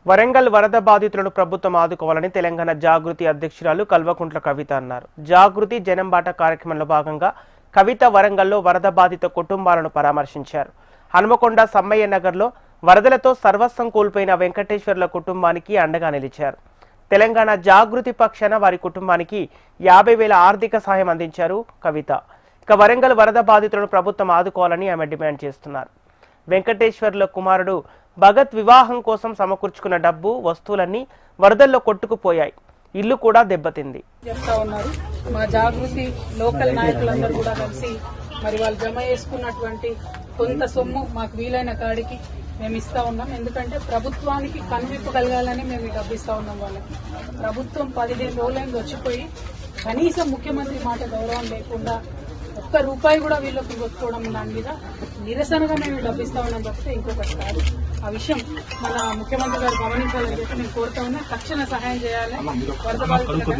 వరంగల్ వరద బాధితులను ప్రభుత్వం ఆదుకోవాలని తెలంగాణ జాగృతి అధ్యక్షురాలు కల్వకుంట్ల కవిత అన్నారు. జాగృతి జనంబాట కార్యక్రమంలో భాగంగా కవిత వరంగల్లో వరద బాధిత కుటుంబాలను పరామర్శించారు. హనుమకొండ సమ్మయ్య నగర్లో వరదలతో సర్వస్వం కోల్పోయిన వెంకటేశ్వర్ల కుటుంబానికి అండగా నిలిచారు. తెలంగాణ జాగృతి పక్షాన వారి కుటుంబానికి 50,000 ఆర్థిక సహాయం అందించారు కవిత. ఇక వరంగల్ వరద బాధితులను ప్రభుత్వం ఆదుకోవాలని ఆమె డిమాండ్ చేస్తున్నారు. వెంకటేశ్వర్ల కుమారుడు భగత్ వివాహం కోసం సమకూర్చుకున్న డబ్బు వస్తువులన్నీ వరదల్లో కొట్టుకుపోయాయి. ఇల్లు కూడా దెబ్బతింది. చెప్తా ఉన్నారు మా జాగృతి లోకల్ నాయకులందరూ కూడా కలిసి మరి వాళ్ళు జమ చేసుకున్నటువంటి కొంత సొమ్ము మాకు వీలైన కాడికి మేము ఇస్తా ఉన్నాం. ఎందుకంటే ప్రభుత్వానికి కనువిప్పు కలగాలని మేము ఈ డబ్బు ఇస్తా ఉన్నాం. వాళ్ళకి ప్రభుత్వం 15 రోజులైంది వచ్చిపోయి కనీసం ముఖ్యమంత్రి మాట గౌరవం లేకుండా ఒక్క రూపాయి కూడా వీళ్ళకి కొట్టుకోవడం దాని మీద నిరసనగా మేము డబ్బు ఇస్తా ఉన్నాం తప్పితే ఇంకొకటి కాదు. ఆ విషయం మన ముఖ్యమంత్రి గారు గమనించాలని చెప్పి నేను కోరుతా ఉన్నా. తక్షణ సహాయం చేయాలి వరద బాధితులకు.